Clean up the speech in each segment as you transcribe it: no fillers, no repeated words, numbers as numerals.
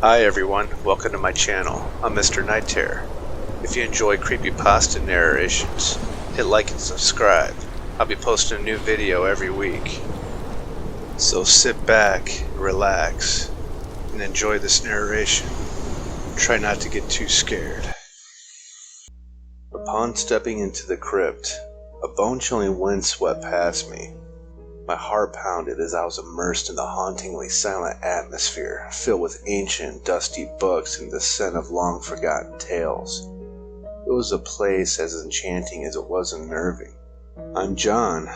Hi everyone, welcome to my channel. I'm Mr.Night-Terror. If you enjoy creepypasta narrations, hit like and subscribe. I'll be posting a new video every week. So sit back, relax, and enjoy this narration. Try not to get too scared. Upon stepping into the crypt, a bone-chilling wind swept past me. My heart pounded as I was immersed in the hauntingly silent atmosphere filled with ancient, dusty books and the scent of long-forgotten tales. It was a place as enchanting as it was unnerving. I'm John.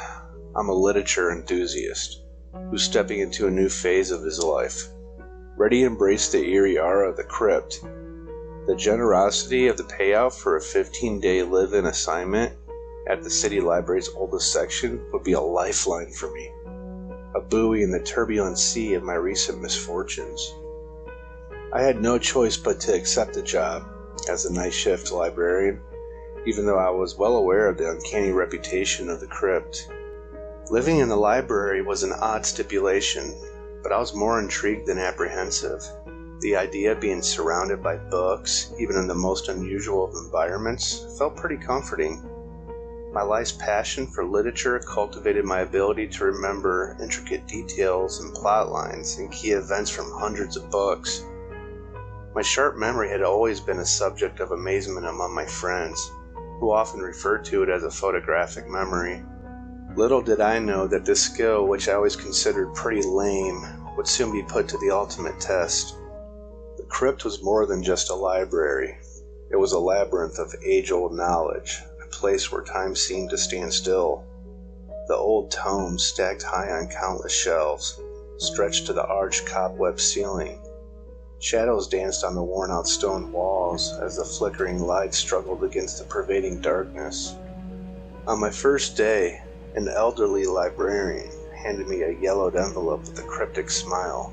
I'm a literature enthusiast who's stepping into a new phase of his life, ready to embrace the eerie aura of the crypt. The generosity of the payout for a 15-day live-in assignment at the city library's oldest section would be a lifeline for me, a buoy in the turbulent sea of my recent misfortunes. I had no choice but to accept the job as a night shift librarian, even though I was well aware of the uncanny reputation of the crypt. Living in the library was an odd stipulation, but I was more intrigued than apprehensive. The idea of being surrounded by books, even in the most unusual of environments, felt pretty comforting. My life's passion for literature cultivated my ability to remember intricate details and plot lines and key events from hundreds of books. My sharp memory had always been a subject of amazement among my friends, who often referred to it as a photographic memory. Little did I know that this skill, which I always considered pretty lame, would soon be put to the ultimate test. The crypt was more than just a library. It was a labyrinth of age-old knowledge, a place where time seemed to stand still. The old tomes stacked high on countless shelves, stretched to the arched cobweb ceiling. Shadows danced on the worn-out stone walls as the flickering light struggled against the pervading darkness. On my first day, an elderly librarian handed me a yellowed envelope with a cryptic smile.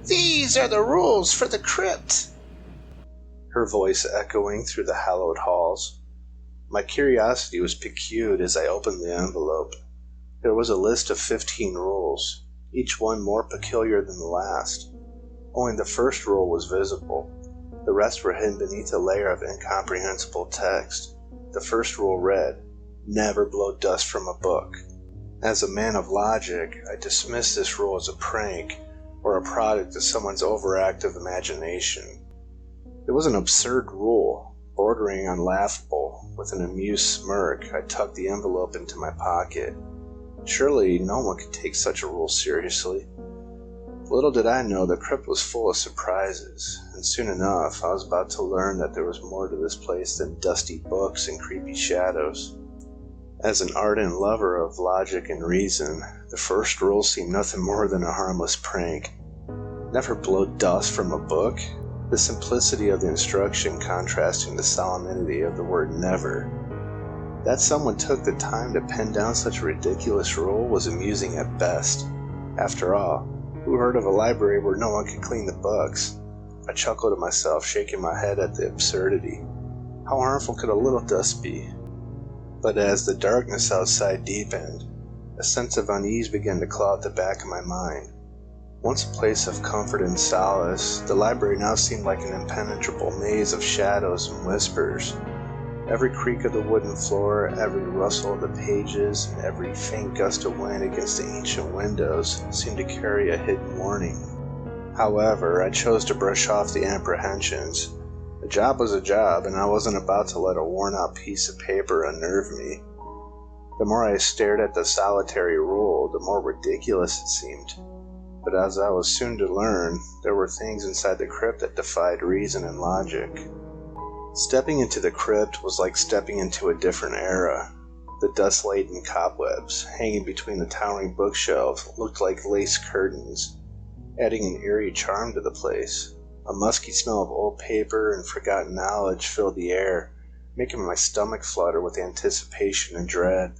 "These are the rules for the crypt," her voice echoing through the hallowed halls. My curiosity was piqued as I opened the envelope. There was a list of 15 rules, each one more peculiar than the last. Only the first rule was visible. The rest were hidden beneath a layer of incomprehensible text. The first rule read, "Never blow dust from a book." As a man of logic, I dismissed this rule as a prank or a product of someone's overactive imagination. It was an absurd rule, bordering on laughable. With an amused smirk, I tucked the envelope into my pocket. Surely no one could take such a rule seriously. Little did I know the crypt was full of surprises, and soon enough I was about to learn that there was more to this place than dusty books and creepy shadows. As an ardent lover of logic and reason, the first rule seemed nothing more than a harmless prank. Never blow dust from a book. The simplicity of the instruction contrasting the solemnity of the word never. That someone took the time to pen down such a ridiculous rule was amusing at best. After all, who heard of a library where no one could clean the books? I chuckled to myself, shaking my head at the absurdity. How harmful could a little dust be? But as the darkness outside deepened, a sense of unease began to cloud the back of my mind. Once a place of comfort and solace, the library now seemed like an impenetrable maze of shadows and whispers. Every creak of the wooden floor, every rustle of the pages, and every faint gust of wind against the ancient windows seemed to carry a hidden warning. However, I chose to brush off the apprehensions. A job was a job, and I wasn't about to let a worn-out piece of paper unnerve me. The more I stared at the solitary rule, the more ridiculous it seemed. But as I was soon to learn, there were things inside the crypt that defied reason and logic. Stepping into the crypt was like stepping into a different era. The dust-laden cobwebs hanging between the towering bookshelves looked like lace curtains, adding an eerie charm to the place. A musky smell of old paper and forgotten knowledge filled the air, making my stomach flutter with anticipation and dread.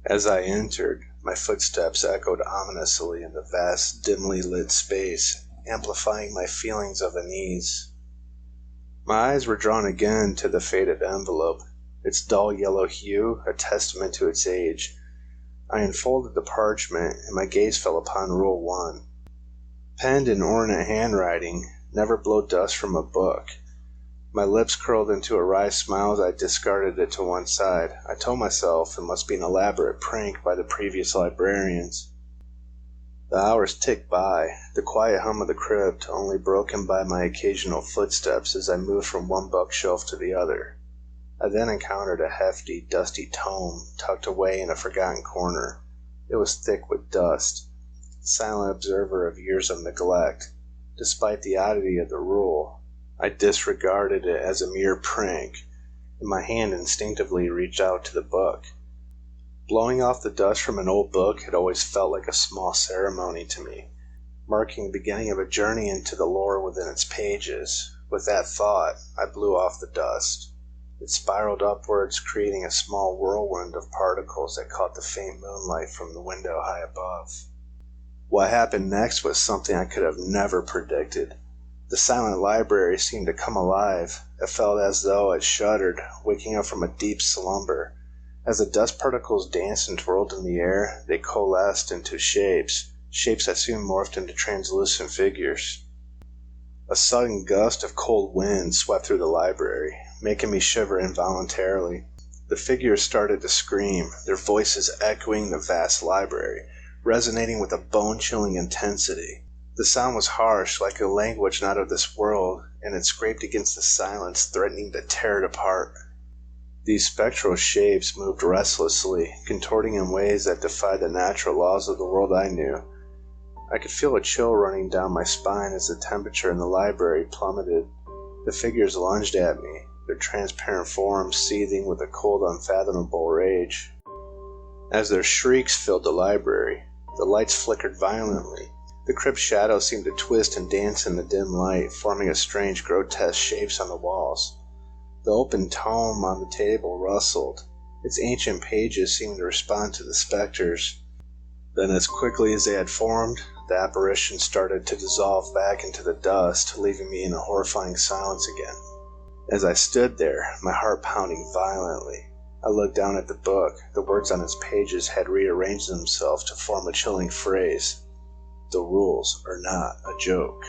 As I entered, my footsteps echoed ominously in the vast, dimly lit space, amplifying my feelings of unease. My eyes were drawn again to the faded envelope, its dull yellow hue a testament to its age. I unfolded the parchment, and my gaze fell upon Rule 1. Penned in ornate handwriting, "Never blow dust from a book." My lips curled into a wry smile as I discarded it to one side. I told myself it must be an elaborate prank by the previous librarians. The hours ticked by, the quiet hum of the crypt only broken by my occasional footsteps as I moved from one bookshelf to the other. I then encountered a hefty, dusty tome tucked away in a forgotten corner. It was thick with dust, the silent observer of years of neglect. Despite the oddity of the rule, I disregarded it as a mere prank, and my hand instinctively reached out to the book. Blowing off the dust from an old book had always felt like a small ceremony to me, marking the beginning of a journey into the lore within its pages. With that thought, I blew off the dust. It spiraled upwards, creating a small whirlwind of particles that caught the faint moonlight from the window high above. What happened next was something I could have never predicted. The silent library seemed to come alive. It felt as though it shuddered, waking up from a deep slumber. As the dust particles danced and twirled in the air, they coalesced into shapes that soon morphed into translucent figures. A sudden gust of cold wind swept through the library, making me shiver involuntarily. The figures started to scream, their voices echoing the vast library, resonating with a bone-chilling intensity. The sound was harsh, like a language not of this world, and it scraped against the silence, threatening to tear it apart. These spectral shapes moved restlessly, contorting in ways that defied the natural laws of the world I knew. I could feel a chill running down my spine as the temperature in the library plummeted. The figures lunged at me, their transparent forms seething with a cold, unfathomable rage. As their shrieks filled the library, the lights flickered violently. The crypt shadows seemed to twist and dance in the dim light, forming a strange, grotesque shapes on the walls. The open tome on the table rustled. Its ancient pages seemed to respond to the specters. Then, as quickly as they had formed, the apparition started to dissolve back into the dust, leaving me in a horrifying silence again. As I stood there, my heart pounding violently, I looked down at the book. The words on its pages had rearranged themselves to form a chilling phrase. "The rules are not a joke."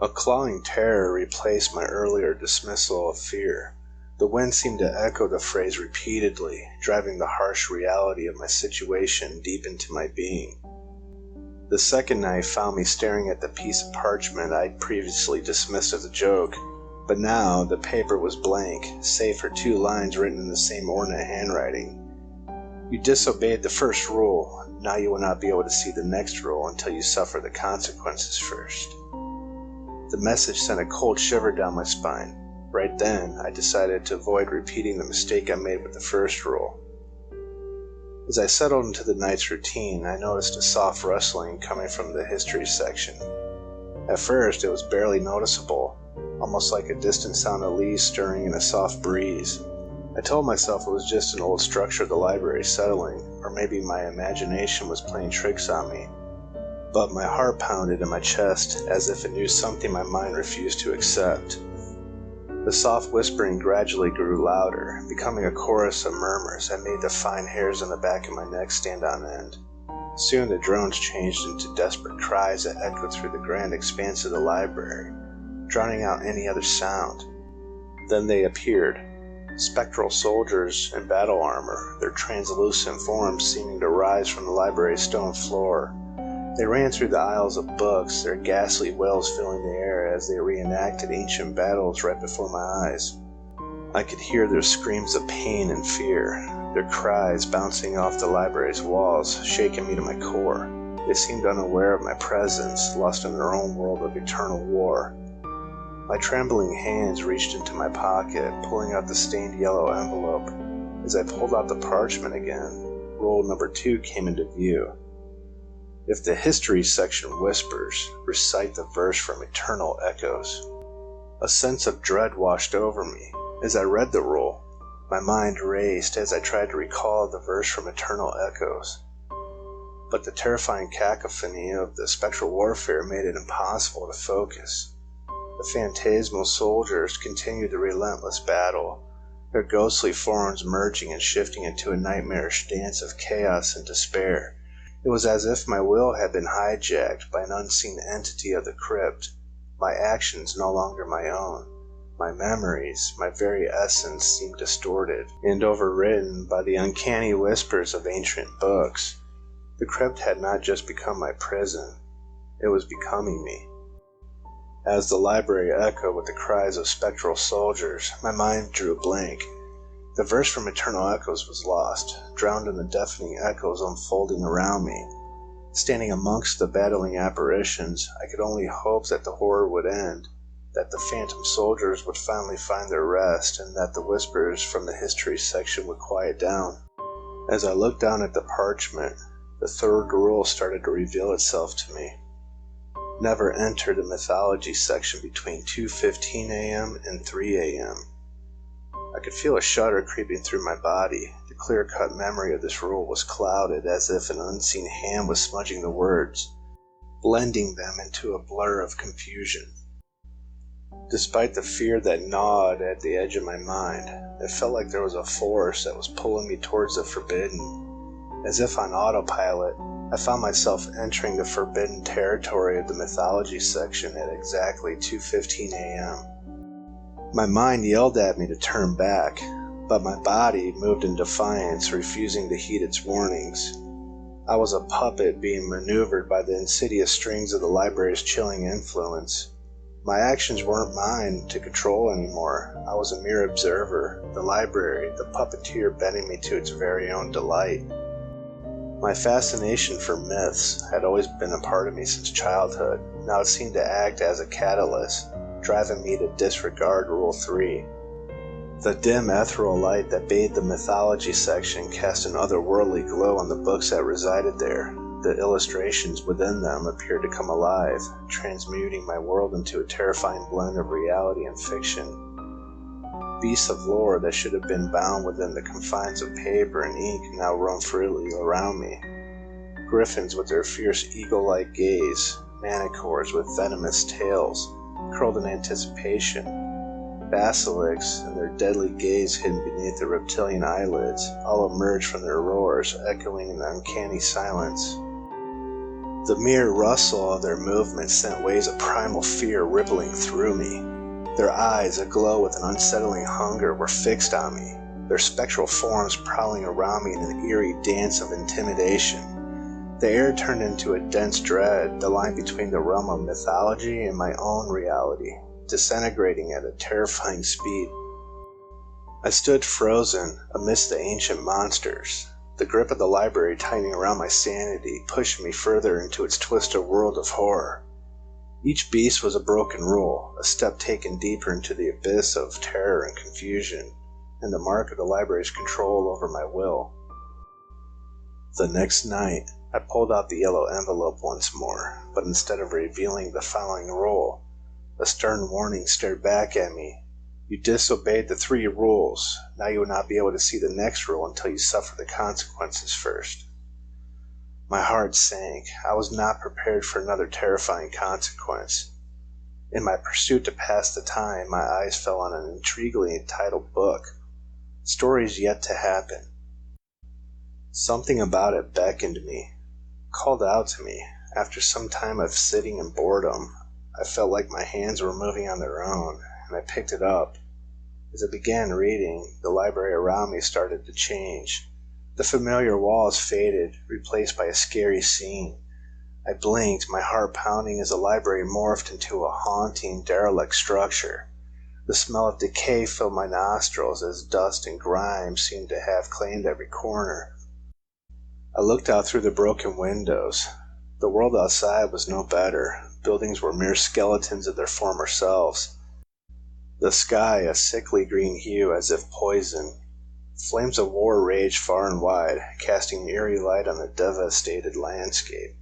A clawing terror replaced my earlier dismissal of fear. The wind seemed to echo the phrase repeatedly, driving the harsh reality of my situation deep into my being. The second night found me staring at the piece of parchment I'd previously dismissed as a joke, but now the paper was blank, save for 2 lines written in the same ornate handwriting. "You disobeyed the first rule. Now you will not be able to see the next rule until you suffer the consequences first." The message sent a cold shiver down my spine. Right then, I decided to avoid repeating the mistake I made with the first rule. As I settled into the night's routine, I noticed a soft rustling coming from the history section. At first, it was barely noticeable, almost like a distant sound of leaves stirring in a soft breeze. I told myself it was just an old structure of the library settling, or maybe my imagination was playing tricks on me. But my heart pounded in my chest as if it knew something my mind refused to accept. The soft whispering gradually grew louder, becoming a chorus of murmurs that made the fine hairs on the back of my neck stand on end. Soon the drones changed into desperate cries that echoed through the grand expanse of the library, drowning out any other sound. Then they appeared, spectral soldiers in battle armor, their translucent forms seeming to rise from the library's stone floor. They ran through the aisles of books, their ghastly wails filling the air as they reenacted ancient battles right before my eyes. I could hear their screams of pain and fear, their cries bouncing off the library's walls, shaking me to my core. They seemed unaware of my presence, lost in their own world of eternal war. My trembling hands reached into my pocket, pulling out the stained yellow envelope. As I pulled out the parchment again, roll number 2 came into view. "If the history section whispers, recite the verse from Eternal Echoes." A sense of dread washed over me. As I read the rule, my mind raced as I tried to recall the verse from Eternal Echoes. But the terrifying cacophony of the spectral warfare made it impossible to focus. The phantasmal soldiers continued the relentless battle, their ghostly forms merging and shifting into a nightmarish dance of chaos and despair. It was as if my will had been hijacked by an unseen entity of the crypt, my actions no longer my own. My memories, my very essence seemed distorted and overridden by the uncanny whispers of ancient books. The crypt had not just become my prison, it was becoming me. As the library echoed with the cries of spectral soldiers, my mind drew a blank. The verse from Eternal Echoes was lost, drowned in the deafening echoes unfolding around me. Standing amongst the battling apparitions, I could only hope that the horror would end, that the phantom soldiers would finally find their rest, and that the whispers from the history section would quiet down. As I looked down at the parchment, the third rule started to reveal itself to me. Never enter the mythology section between 2:15 a.m. and 3 a.m. I could feel a shudder creeping through my body. The clear-cut memory of this rule was clouded as if an unseen hand was smudging the words, blending them into a blur of confusion. Despite the fear that gnawed at the edge of my mind, it felt like there was a force that was pulling me towards the forbidden. As if on autopilot, I found myself entering the forbidden territory of the mythology section at exactly 2:15 a.m. My mind yelled at me to turn back, but my body moved in defiance, refusing to heed its warnings. I was a puppet being maneuvered by the insidious strings of the library's chilling influence. My actions weren't mine to control anymore. I was a mere observer, the library, the puppeteer bending me to its very own delight. My fascination for myths had always been a part of me since childhood. Now it seemed to act as a catalyst, driving me to disregard Rule 3. The dim ethereal light that bathed the mythology section cast an otherworldly glow on the books that resided there. The illustrations within them appeared to come alive, transmuting my world into a terrifying blend of reality and fiction. Beasts of lore that should have been bound within the confines of paper and ink now roamed freely around me. Griffins with their fierce eagle-like gaze, manticores with venomous tails, curled in anticipation, basilisks and their deadly gaze hidden beneath their reptilian eyelids, all emerged from their roars, echoing in the uncanny silence. The mere rustle of their movements sent waves of primal fear rippling through me. Their eyes, aglow with an unsettling hunger, were fixed on me, their spectral forms prowling around me in an eerie dance of intimidation. The air turned into a dense dread, the line between the realm of mythology and my own reality, disintegrating at a terrifying speed. I stood frozen amidst the ancient monsters. The grip of the library tightening around my sanity pushed me further into its twisted world of horror. Each beast was a broken rule, a step taken deeper into the abyss of terror and confusion, and the mark of the library's control over my will. The next night, I pulled out the yellow envelope once more, but instead of revealing the following rule, a stern warning stared back at me. You disobeyed the 3 rules. Now you will not be able to see the next rule until you suffer the consequences first. My heart sank. I was not prepared for another terrifying consequence. In my pursuit to pass the time, my eyes fell on an intriguingly entitled book, Stories Yet to Happen. Something about it beckoned me, called out to me. After some time of sitting in boredom, I felt like my hands were moving on their own, and I picked it up. As I began reading, the library around me started to change. The familiar walls faded, replaced by a scary scene. I blinked, my heart pounding as the library morphed into a haunting, derelict structure. The smell of decay filled my nostrils as dust and grime seemed to have claimed every corner. I looked out through the broken windows. The world outside was no better. Buildings were mere skeletons of their former selves. The sky a sickly green hue as if poisoned. Flames of war raged far and wide, casting eerie light on the devastated landscape.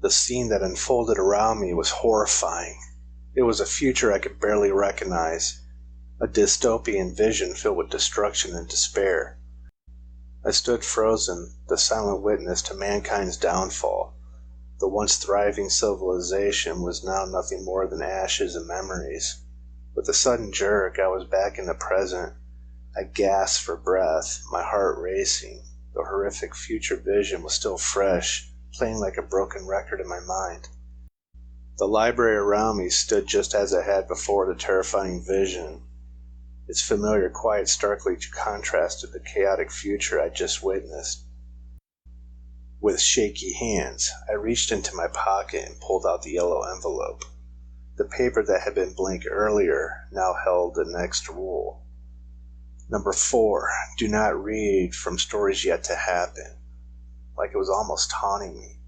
The scene that unfolded around me was horrifying. It was a future I could barely recognize, a dystopian vision filled with destruction and despair. I stood frozen, the silent witness to mankind's downfall. The once thriving civilization was now nothing more than ashes and memories. With a sudden jerk, I was back in the present. I gasped for breath, my heart racing. The horrific future vision was still fresh, playing like a broken record in my mind. The library around me stood just as it had before the terrifying vision. Its familiar quiet starkly contrasted the chaotic future I'd just witnessed. With shaky hands, I reached into my pocket and pulled out the yellow envelope. The paper that had been blank earlier now held the next rule. Number 4, do not read from stories yet to happen. Like it was almost taunting me.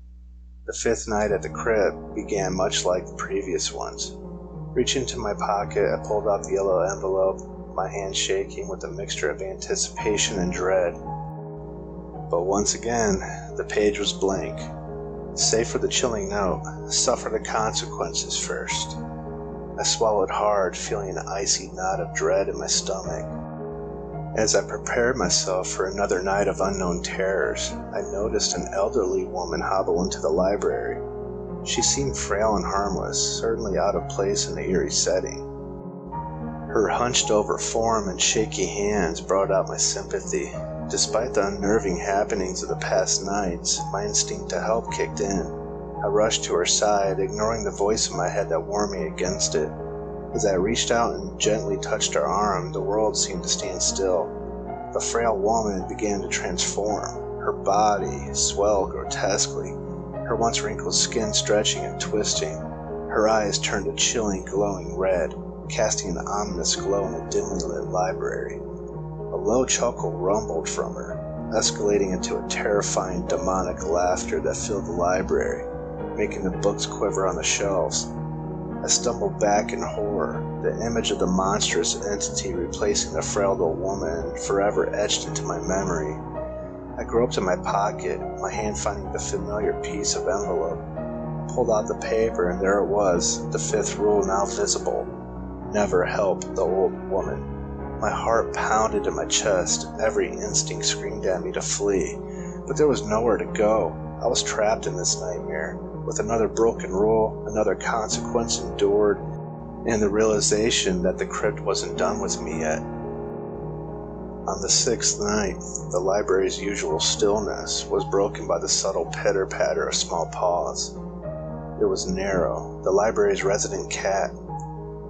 The 5th night at the crypt began much like the previous ones. Reaching into my pocket, I pulled out the yellow envelope, my hand shaking with a mixture of anticipation and dread. But once again, the page was blank. Save for the chilling note, suffer the consequences first. I swallowed hard, feeling an icy knot of dread in my stomach. As I prepared myself for another night of unknown terrors, I noticed an elderly woman hobble into the library. She seemed frail and harmless, certainly out of place in the eerie setting. Her hunched-over form and shaky hands brought out my sympathy. Despite the unnerving happenings of the past nights, my instinct to help kicked in. I rushed to her side, ignoring the voice in my head that warned me against it. As I reached out and gently touched her arm, the world seemed to stand still. The frail woman began to transform. Her body swelled grotesquely, her once wrinkled skin stretching and twisting. Her eyes turned a chilling, glowing red, casting an ominous glow in the dimly lit library. A low chuckle rumbled from her, escalating into a terrifying, demonic laughter that filled the library, making the books quiver on the shelves. I stumbled back in horror, the image of the monstrous entity replacing the frail old woman forever etched into my memory. I groped in my pocket, my hand finding the familiar piece of envelope. I pulled out the paper, and there it was, the 5th rule now visible. Never help the old woman. My heart pounded in my chest, every instinct screamed at me to flee, but there was nowhere to go. I was trapped in this nightmare, with another broken rule, another consequence endured, and the realization that the crypt wasn't done with me yet. On the 6th night, the library's usual stillness was broken by the subtle pitter-patter of small paws. It was Nero, the library's resident cat.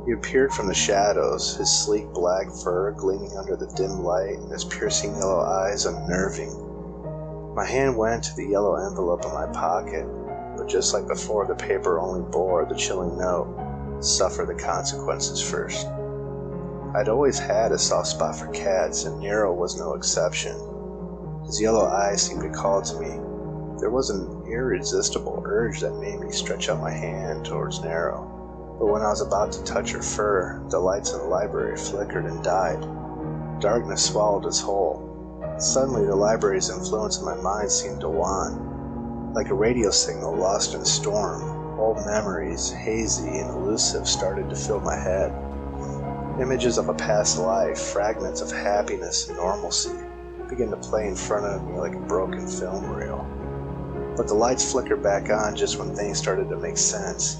He appeared from the shadows, his sleek black fur gleaming under the dim light and his piercing yellow eyes unnerving. My hand went to the yellow envelope in my pocket, but just like before, the paper only bore the chilling note, suffer the consequences first. I'd always had a soft spot for cats, and Nero was no exception. His yellow eyes seemed to call to me. There was an irresistible urge that made me stretch out my hand towards Nero. But when I was about to touch her fur, the lights in the library flickered and died. Darkness swallowed us whole. Suddenly, the library's influence in my mind seemed to wane. Like a radio signal lost in a storm, old memories, hazy and elusive, started to fill my head. Images of a past life, fragments of happiness and normalcy, began to play in front of me like a broken film reel. But the lights flickered back on just when things started to make sense.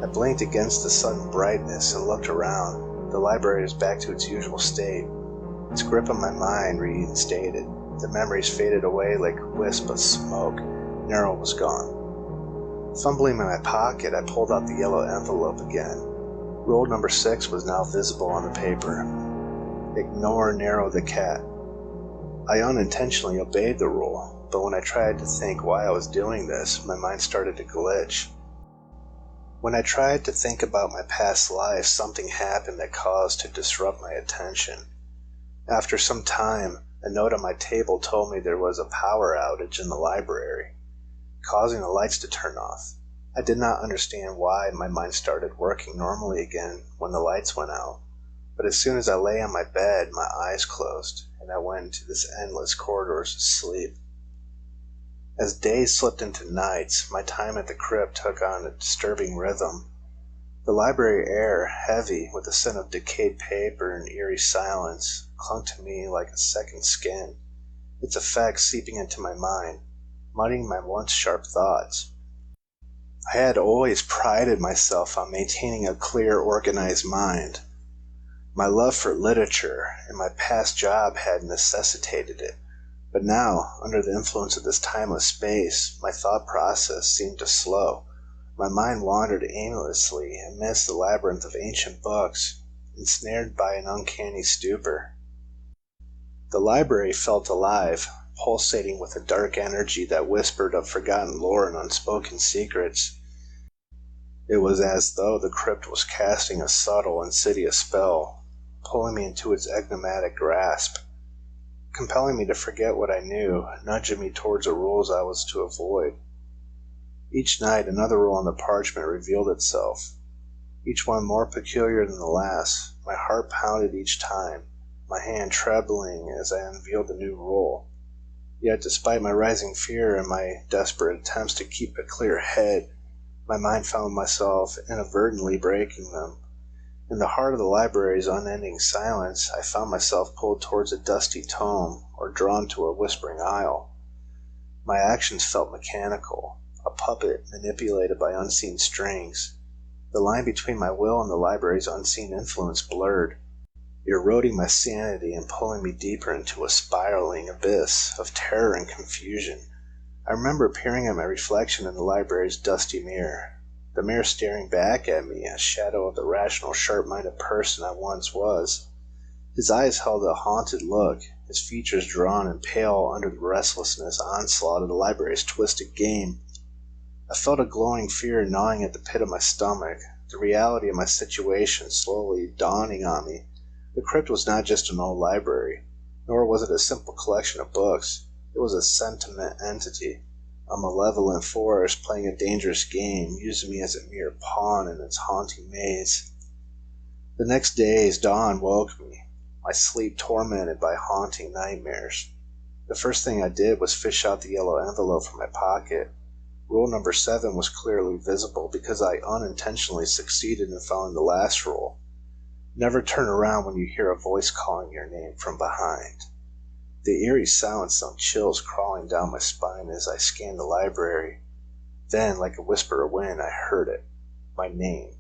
I blinked against the sudden brightness and looked around. The library was back to its usual state. Its grip on my mind reinstated. The memories faded away like a wisp of smoke. Nero was gone. Fumbling in my pocket, I pulled out the yellow envelope again. Rule number 6 was now visible on the paper. Ignore Nero the cat. I unintentionally obeyed the rule, but when I tried to think why I was doing this, my mind started to glitch. When I tried to think about my past life, something happened that caused to disrupt my attention. After some time, a note on my table told me there was a power outage in the library, causing the lights to turn off. I did not understand why my mind started working normally again when the lights went out, but as soon as I lay on my bed, my eyes closed, and I went into this endless corridors of sleep. As days slipped into nights, my time at the crypt took on a disturbing rhythm. The library air, heavy with the scent of decayed paper and eerie silence, clung to me like a second skin, its effects seeping into my mind, muddying my once sharp thoughts. I had always prided myself on maintaining a clear, organized mind. My love for literature and my past job had necessitated it, But now, under the influence of this timeless space, my thought process seemed to slow. My mind wandered aimlessly amidst the labyrinth of ancient books, ensnared by an uncanny stupor. The library felt alive, pulsating with a dark energy that whispered of forgotten lore and unspoken secrets. It was as though the crypt was casting a subtle, insidious spell, pulling me into its enigmatic grasp, compelling me to forget what I knew, nudging me towards the rules I was to avoid. Each night another rule on the parchment revealed itself, each one more peculiar than the last. My heart pounded each time, my hand trembling as I unveiled the new rule. Yet despite my rising fear and my desperate attempts to keep a clear head, my mind found myself inadvertently breaking them. In the heart of the library's unending silence, I found myself pulled towards a dusty tome or drawn to a whispering aisle. My actions felt mechanical, a puppet manipulated by unseen strings. The line between my will and the library's unseen influence blurred, eroding my sanity and pulling me deeper into a spiraling abyss of terror and confusion. I remember peering at my reflection in the library's dusty mirror, the mirror staring back at me, a shadow of the rational, sharp-minded person I once was. His eyes held a haunted look, his features drawn and pale under the restlessness onslaught of the library's twisted game. I felt a glowing fear gnawing at the pit of my stomach, the reality of my situation slowly dawning on me. The crypt was not just an old library, nor was it a simple collection of books. It was a sentient entity, a malevolent force playing a dangerous game, using me as a mere pawn in its haunting maze. The next day's dawn woke me, my sleep tormented by haunting nightmares. The first thing I did was fish out the yellow envelope from my pocket. Rule number 7 was clearly visible because I unintentionally succeeded in following the last rule. Never turn around when you hear a voice calling your name from behind. The eerie silence sent chills crawling down my spine as I scanned the library. Then, like a whisper of wind, I heard it. My name.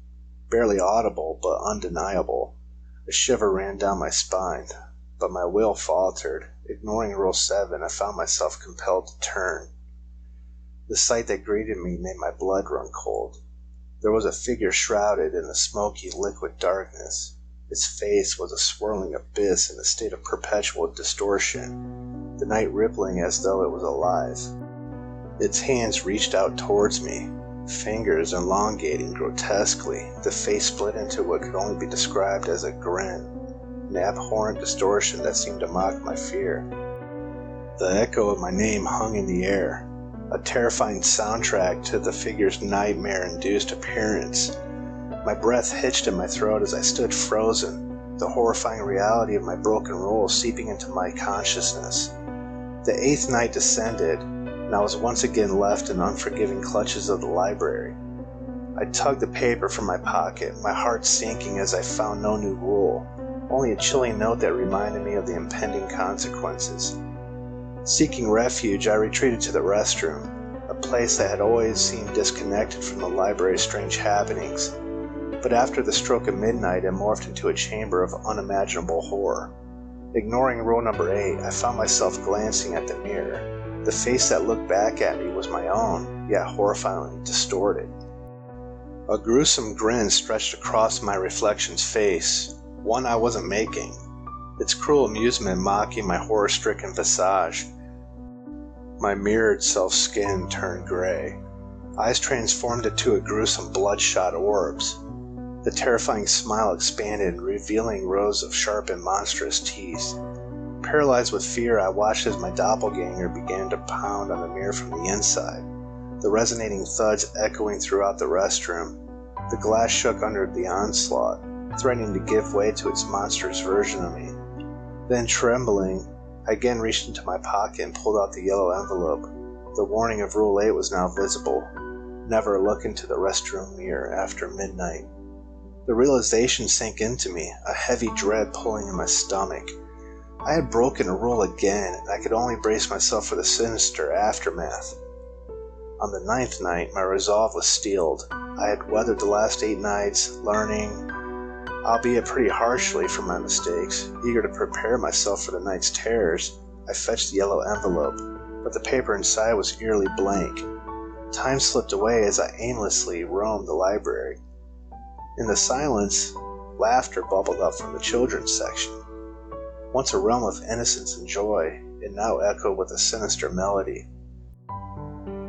Barely audible, but undeniable. A shiver ran down my spine, but my will faltered. Ignoring Rule 7, I found myself compelled to turn. The sight that greeted me made my blood run cold. There was a figure shrouded in the smoky, liquid darkness. Its face was a swirling abyss in a state of perpetual distortion, the night rippling as though it was alive. Its hands reached out towards me, fingers elongating grotesquely, the face split into what could only be described as a grin, an abhorrent distortion that seemed to mock my fear. The echo of my name hung in the air, a terrifying soundtrack to the figure's nightmare-induced appearance. My breath hitched in my throat as I stood frozen, the horrifying reality of my broken rule seeping into my consciousness. The 8th night descended, and I was once again left in unforgiving clutches of the library. I tugged the paper from my pocket, my heart sinking as I found no new rule, only a chilling note that reminded me of the impending consequences. Seeking refuge, I retreated to the restroom, a place that had always seemed disconnected from the library's strange happenings. But after the stroke of midnight, it morphed into a chamber of unimaginable horror. Ignoring rule number 8, I found myself glancing at the mirror. The face that looked back at me was my own, yet horrifyingly distorted. A gruesome grin stretched across my reflection's face, one I wasn't making, its cruel amusement mocking my horror-stricken visage. My mirrored self-skin turned gray, eyes transformed into a gruesome bloodshot orbs. The terrifying smile expanded, revealing rows of sharp and monstrous teeth. Paralyzed with fear, I watched as my doppelganger began to pound on the mirror from the inside, the resonating thuds echoing throughout the restroom. The glass shook under the onslaught, threatening to give way to its monstrous version of me. Then, trembling, I again reached into my pocket and pulled out the yellow envelope. The warning of Rule 8 was now visible. Never look into the restroom mirror after midnight. The realization sank into me, a heavy dread pulling in my stomach. I had broken a rule again, and I could only brace myself for the sinister aftermath. On the 9th night, my resolve was steeled. I had weathered the last 8 nights, learning, albeit pretty harshly, from my mistakes, eager to prepare myself for the night's terrors. I fetched the yellow envelope, but the paper inside was eerily blank. Time slipped away as I aimlessly roamed the library. In the silence, laughter bubbled up from the children's section. Once a realm of innocence and joy, it now echoed with a sinister melody.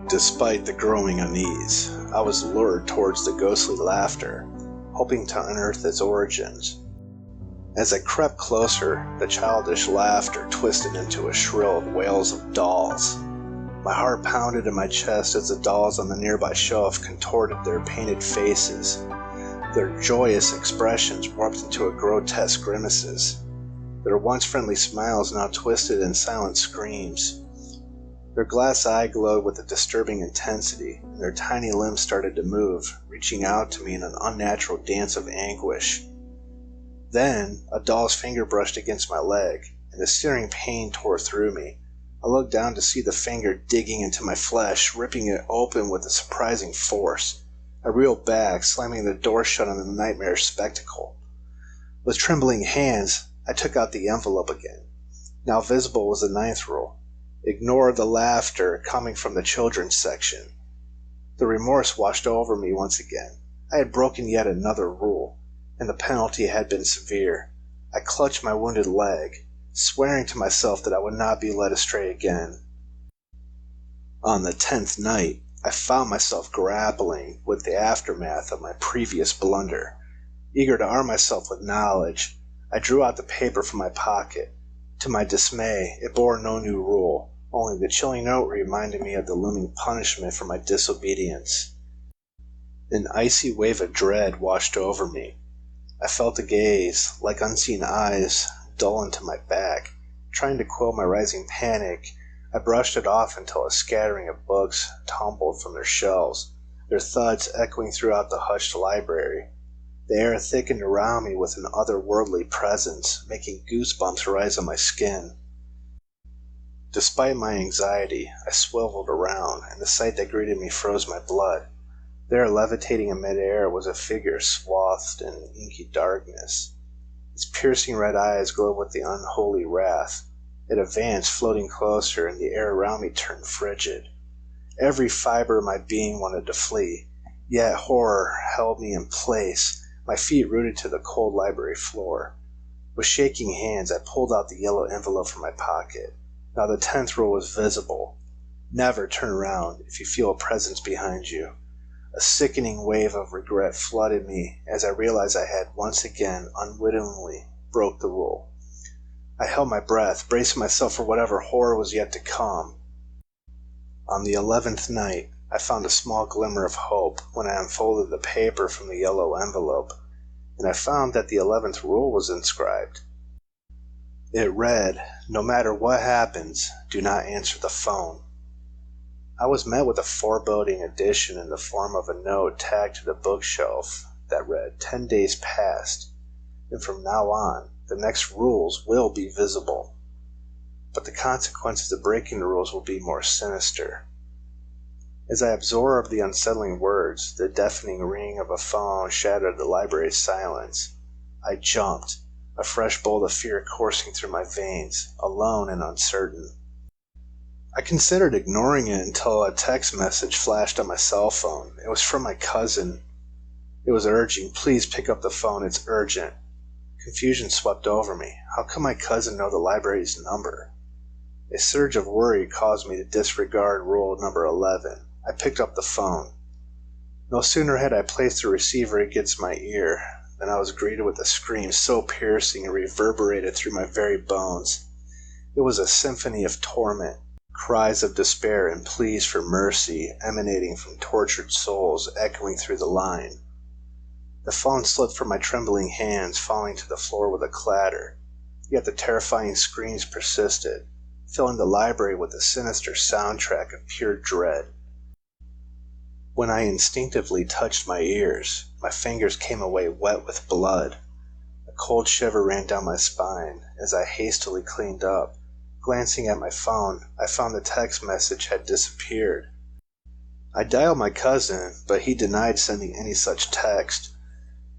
Despite the growing unease, I was lured towards the ghostly laughter, hoping to unearth its origins. As I crept closer, the childish laughter twisted into a shrill of wails of dolls. My heart pounded in my chest as the dolls on the nearby shelf contorted their painted faces. Their joyous expressions warped into grotesque grimaces. Their once friendly smiles now twisted in silent screams. Their glass eye glowed with a disturbing intensity, and their tiny limbs started to move, reaching out to me in an unnatural dance of anguish. Then, a doll's finger brushed against my leg, and the searing pain tore through me. I looked down to see the finger digging into my flesh, ripping it open with a surprising force. I reeled back, slamming the door shut on the nightmare spectacle. With trembling hands, I took out the envelope again. Now visible was the 9th rule. Ignore the laughter coming from the children's section. The remorse washed over me once again. I had broken yet another rule, and the penalty had been severe. I clutched my wounded leg, swearing to myself that I would not be led astray again. On the 10th night, I found myself grappling with the aftermath of my previous blunder. Eager to arm myself with knowledge, I drew out the paper from my pocket. To my dismay, it bore no new rule, only the chilling note reminded me of the looming punishment for my disobedience. An icy wave of dread washed over me. I felt a gaze, like unseen eyes, dull into my back. Trying to quell my rising panic, I brushed it off until a scattering of books tumbled from their shelves, their thuds echoing throughout the hushed library. The air thickened around me with an otherworldly presence, making goosebumps rise on my skin. Despite my anxiety, I swiveled around, and the sight that greeted me froze my blood. There, levitating in midair, was a figure swathed in inky darkness. Its piercing red eyes glowed with the unholy wrath. It advanced, floating closer, and the air around me turned frigid. Every fiber of my being wanted to flee, yet horror held me in place, my feet rooted to the cold library floor. With shaking hands, I pulled out the yellow envelope from my pocket. Now the 10th rule was visible. Never turn around if you feel a presence behind you. A sickening wave of regret flooded me as I realized I had once again unwittingly broke the rule. I held my breath, bracing myself for whatever horror was yet to come. On the 11th night, I found a small glimmer of hope when I unfolded the paper from the yellow envelope, and I found that the 11th rule was inscribed. It read, "No matter what happens, do not answer the phone." I was met with a foreboding addition in the form of a note tagged to the bookshelf that read, 10 days past, and from now on, the next rules will be visible. But the consequences of breaking the rules will be more sinister. As I absorbed the unsettling words, the deafening ring of a phone shattered the library's silence. I jumped, a fresh bolt of fear coursing through my veins, alone and uncertain. I considered ignoring it until a text message flashed on my cell phone. It was from my cousin. It was urging, "Please pick up the phone, it's urgent." Confusion swept over me. How could my cousin know the library's number? A surge of worry caused me to disregard rule number 11. I picked up the phone. No sooner had I placed the receiver against my ear than I was greeted with a scream so piercing it reverberated through my very bones. It was a symphony of torment. Cries of despair and pleas for mercy emanating from tortured souls echoing through the line. The phone slipped from my trembling hands, falling to the floor with a clatter. Yet the terrifying screams persisted, filling the library with a sinister soundtrack of pure dread. When I instinctively touched my ears, my fingers came away wet with blood. A cold shiver ran down my spine as I hastily cleaned up. Glancing at my phone, I found the text message had disappeared. I dialed my cousin, but he denied sending any such text.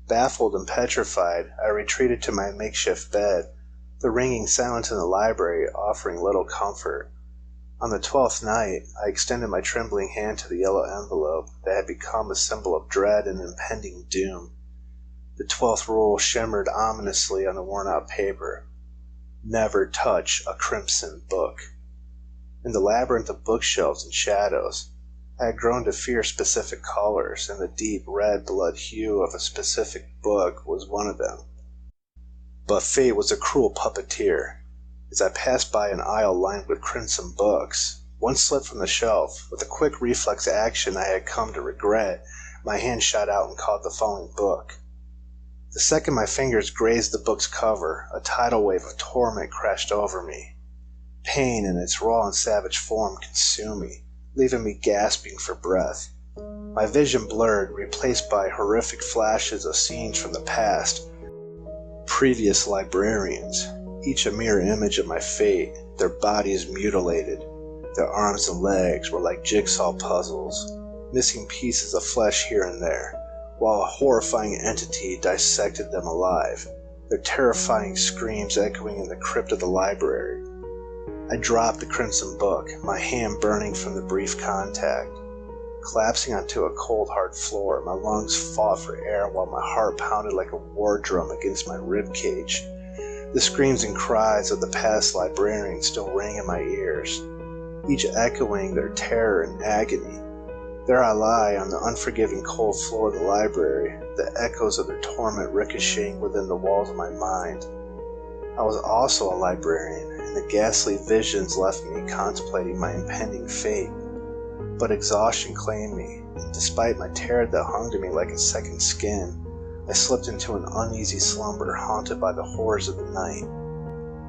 Baffled and petrified, I retreated to my makeshift bed. the ringing silence in the library offering little comfort. On the 12th night, I extended my trembling hand to the yellow envelope that had become a symbol of dread and impending doom. The 12th rule shimmered ominously on the worn-out paper. Never touch a crimson book. In the labyrinth of bookshelves and shadows, I had grown to fear specific colors, and the deep red blood hue of a specific book was one of them. But fate was a cruel puppeteer. As I passed by an aisle lined with crimson books, one slipped from the shelf. With a quick reflex action I had come to regret, my hand shot out and caught the falling book. The second my fingers grazed the book's cover, a tidal wave of torment crashed over me. Pain in its raw and savage form consumed me, leaving me gasping for breath. My vision blurred, replaced by horrific flashes of scenes from the past. Previous librarians, each a mirror image of my fate, their bodies mutilated. Their arms and legs were like jigsaw puzzles, missing pieces of flesh here and there, while a horrifying entity dissected them alive, their terrifying screams echoing in the crypt of the library. I dropped the crimson book, my hand burning from the brief contact. Collapsing onto a cold, hard floor, my lungs fought for air while my heart pounded like a war drum against my rib cage. The screams and cries of the past librarians still rang in my ears, each echoing their terror and agony. There I lie on the unforgiving cold floor of the library, the echoes of their torment ricocheting within the walls of my mind. I was also a librarian, and the ghastly visions left me contemplating my impending fate. But exhaustion claimed me, and despite my terror that hung to me like a second skin, I slipped into an uneasy slumber haunted by the horrors of the night.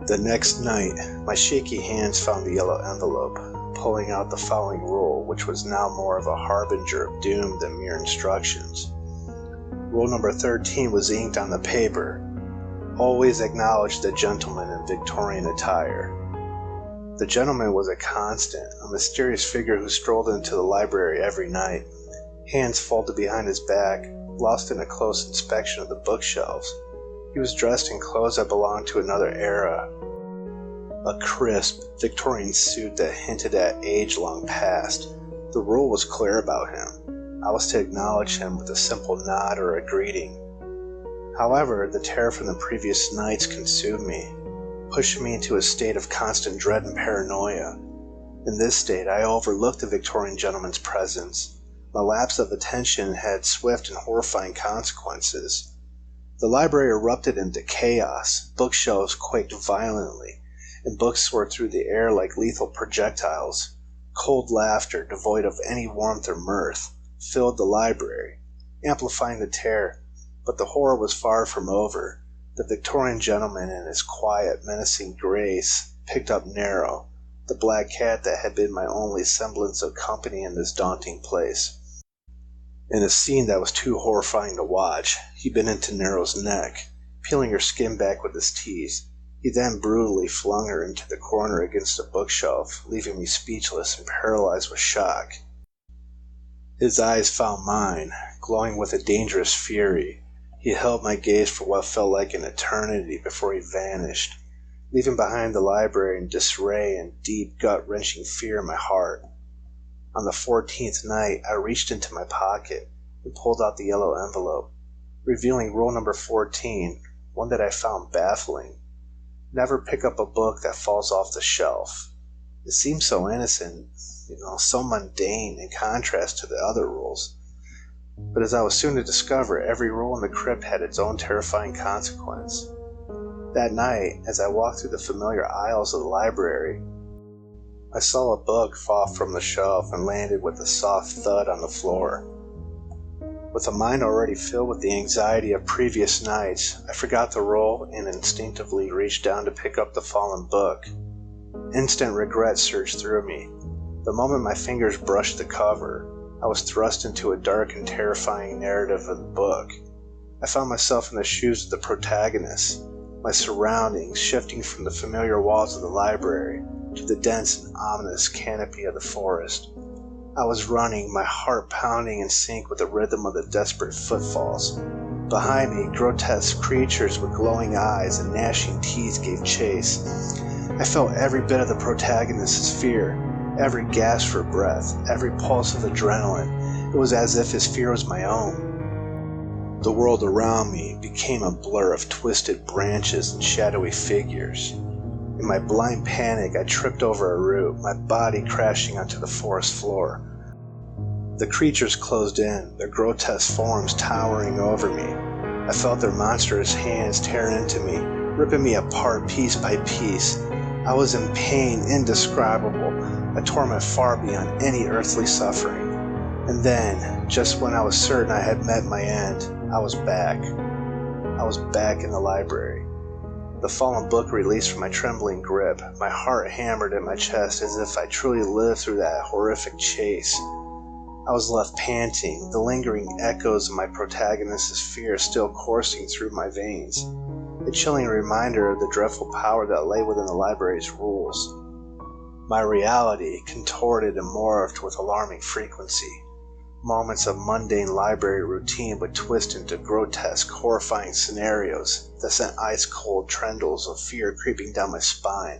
The next night, my shaky hands found the yellow envelope, pulling out the following rule, which was now more of a harbinger of doom than mere instructions. Rule number 13 was inked on the paper. Always acknowledge the gentleman in Victorian attire. The gentleman was a constant, a mysterious figure who strolled into the library every night, hands folded behind his back, lost in a close inspection of the bookshelves. He was dressed in clothes that belonged to another era. A crisp, Victorian suit that hinted at age long past. The rule was clear about him. I was to acknowledge him with a simple nod or a greeting. However, the terror from the previous nights consumed me, pushing me into a state of constant dread and paranoia. In this state, I overlooked the Victorian gentleman's presence. My lapse of attention had swift and horrifying consequences. The library erupted into chaos, bookshelves quaked violently, and books soared through the air like lethal projectiles. Cold laughter, devoid of any warmth or mirth, filled the library, amplifying the terror, but the horror was far from over. The Victorian gentleman in his quiet, menacing grace picked up Nero, the black cat that had been my only semblance of company in this daunting place. In a scene that was too horrifying to watch, he bit into Nero's neck, peeling her skin back with his teeth. He then brutally flung her into the corner against a bookshelf, leaving me speechless and paralyzed with shock. His eyes found mine, glowing with a dangerous fury. He held my gaze for what felt like an eternity before he vanished, leaving behind the library in disarray and deep, gut-wrenching fear in my heart. On the 14th night, I reached into my pocket and pulled out the yellow envelope, revealing rule number 14, one that I found baffling. Never pick up a book that falls off the shelf. It seemed so innocent, so mundane in contrast to the other rules. But as I was soon to discover, every rule in the crypt had its own terrifying consequence. That night, as I walked through the familiar aisles of the library, I saw a book fall from the shelf and landed with a soft thud on the floor. With a mind already filled with the anxiety of previous nights, I forgot the rule and instinctively reached down to pick up the fallen book. Instant regret surged through me. The moment my fingers brushed the cover, I was thrust into a dark and terrifying narrative of the book. I found myself in the shoes of the protagonist, my surroundings shifting from the familiar walls of the library to the dense and ominous canopy of the forest. I was running, my heart pounding in sync with the rhythm of the desperate footfalls. Behind me, grotesque creatures with glowing eyes and gnashing teeth gave chase. I felt every bit of the protagonist's fear, every gasp for breath, every pulse of adrenaline. It was as if his fear was my own. The world around me became a blur of twisted branches and shadowy figures. In my blind panic, I tripped over a root, my body crashing onto the forest floor. The creatures closed in, their grotesque forms towering over me. I felt their monstrous hands tear into me, ripping me apart piece by piece. I was in pain indescribable, a torment far beyond any earthly suffering. And then, just when I was certain I had met my end, I was back. I was back in the library. The fallen book released from my trembling grip, my heart hammered in my chest as if I truly lived through that horrific chase. I was left panting, the lingering echoes of my protagonist's fear still coursing through my veins, a chilling reminder of the dreadful power that lay within the library's rules. My reality contorted and morphed with alarming frequency. Moments of mundane library routine would twist into grotesque, horrifying scenarios that sent ice-cold trembles of fear creeping down my spine.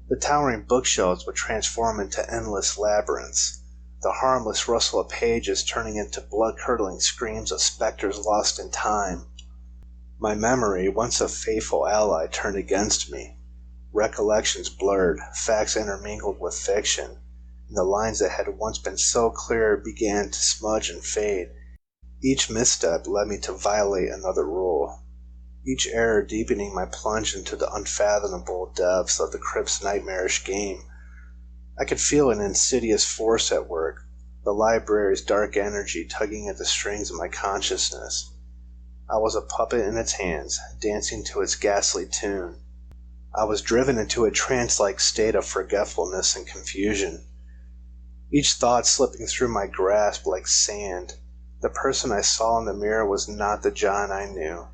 The towering bookshelves would transform into endless labyrinths, the harmless rustle of pages turning into blood-curdling screams of specters lost in time. My memory, once a faithful ally, turned against me. Recollections blurred, facts intermingled with fiction, and the lines that had once been so clear began to smudge and fade. Each misstep led me to violate another rule, each error deepening my plunge into the unfathomable depths of the crypt's nightmarish game. I could feel an insidious force at work, the library's dark energy tugging at the strings of my consciousness. I was a puppet in its hands, dancing to its ghastly tune. I was driven into a trance-like state of forgetfulness and confusion, each thought slipping through my grasp like sand. The person I saw in the mirror was not the John I knew.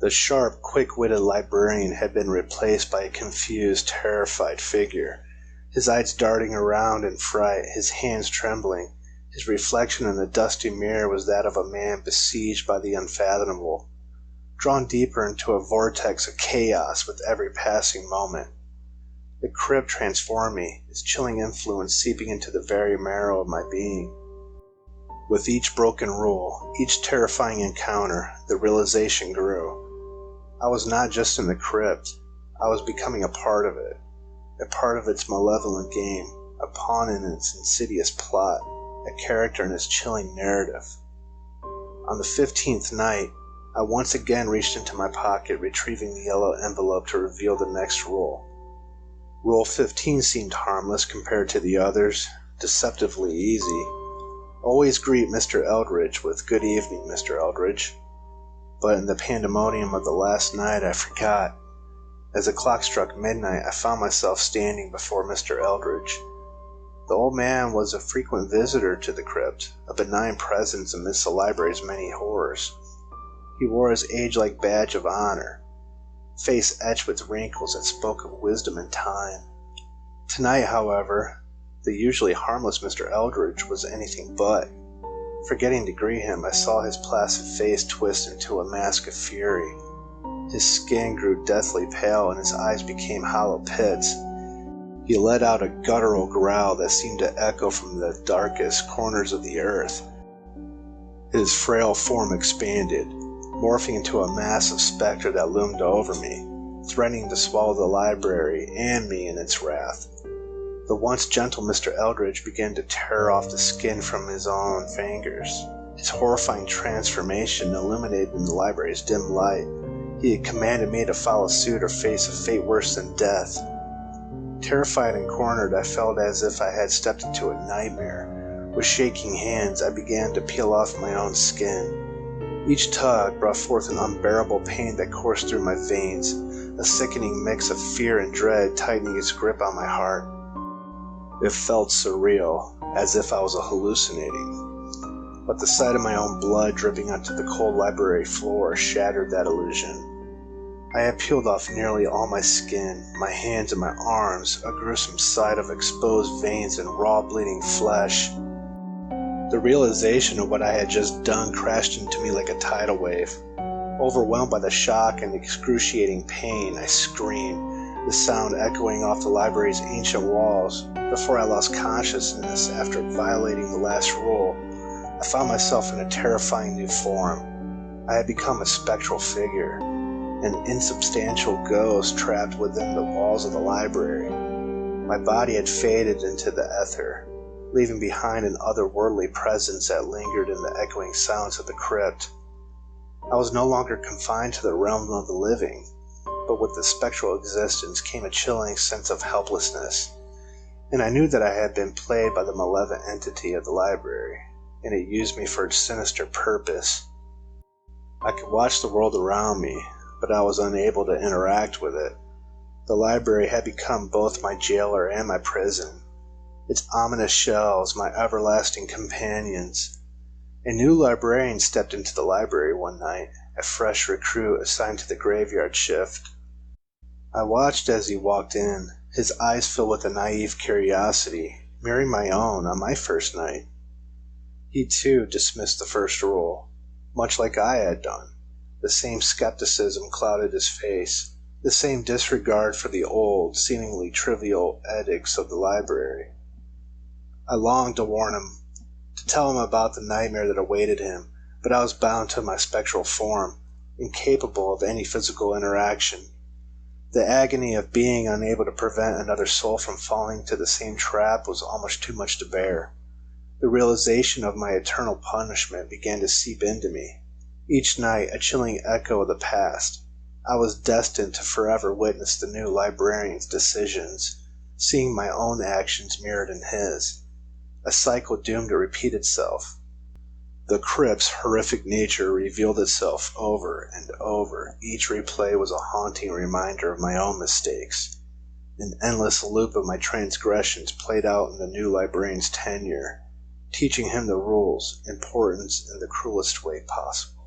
The sharp, quick-witted librarian had been replaced by a confused, terrified figure, his eyes darting around in fright, his hands trembling. His reflection in the dusty mirror was that of a man besieged by the unfathomable, drawn deeper into a vortex of chaos with every passing moment. The crypt transformed me, its chilling influence seeping into the very marrow of my being. With each broken rule, each terrifying encounter, the realization grew. I was not just in the crypt, I was becoming a part of it, a part of its malevolent game, a pawn in its insidious plot, a character in its chilling narrative. On the 15th night, I once again reached into my pocket, retrieving the yellow envelope to reveal the next rule. Rule 15 seemed harmless compared to the others, deceptively easy. Always greet Mr. Eldridge with "Good evening, Mr. Eldridge." But in the pandemonium of the last night, I forgot. As the clock struck midnight, I found myself standing before Mr. Eldridge. The old man was a frequent visitor to the crypt, a benign presence amidst the library's many horrors. He wore his age-like badge of honor, face etched with wrinkles that spoke of wisdom and time. Tonight, however, the usually harmless Mr. Eldridge was anything but. Forgetting to greet him, I saw his placid face twist into a mask of fury. His skin grew deathly pale and his eyes became hollow pits. He let out a guttural growl that seemed to echo from the darkest corners of the earth. His frail form expanded, morphing into a massive specter that loomed over me, threatening to swallow the library and me in its wrath. The once gentle Mr. Eldridge began to tear off the skin from his own fingers, his horrifying transformation illuminated in the library's dim light. He had commanded me to follow suit or face a fate worse than death. Terrified and cornered, I felt as if I had stepped into a nightmare. With shaking hands, I began to peel off my own skin. Each tug brought forth an unbearable pain that coursed through my veins, a sickening mix of fear and dread tightening its grip on my heart. It felt surreal, as if I was hallucinating. But the sight of my own blood dripping onto the cold library floor shattered that illusion. I had peeled off nearly all my skin, my hands and my arms, a gruesome sight of exposed veins and raw bleeding flesh. The realization of what I had just done crashed into me like a tidal wave. Overwhelmed by the shock and excruciating pain, I screamed, the sound echoing off the library's ancient walls. Before I lost consciousness after violating the last rule, I found myself in a terrifying new form. I had become a spectral figure, an insubstantial ghost trapped within the walls of the library. My body had faded into the ether, leaving behind an otherworldly presence that lingered in the echoing sounds of the crypt. I was no longer confined to the realm of the living, but with the spectral existence came a chilling sense of helplessness, and I knew that I had been played by the malevolent entity of the library, and it used me for its sinister purpose. I could watch the world around me, but I was unable to interact with it. The library had become both my jailer and my prison, its ominous shelves my everlasting companions. A new librarian stepped into the library one night, a fresh recruit assigned to the graveyard shift. I watched as he walked in, his eyes filled with a naive curiosity, mirroring my own on my first night. He too dismissed the first rule, much like I had done. The same skepticism clouded his face, the same disregard for the old, seemingly trivial edicts of the library. I longed to warn him, to tell him about the nightmare that awaited him, but I was bound to my spectral form, incapable of any physical interaction. The agony of being unable to prevent another soul from falling into the same trap was almost too much to bear. The realization of my eternal punishment began to seep into me. Each night, a chilling echo of the past. I was destined to forever witness the new librarian's decisions, seeing my own actions mirrored in his. A cycle doomed to repeat itself. The crypt's horrific nature revealed itself over and over. Each replay was a haunting reminder of my own mistakes. An endless loop of my transgressions played out in the new librarian's tenure, teaching him the rules, importance in the cruelest way possible.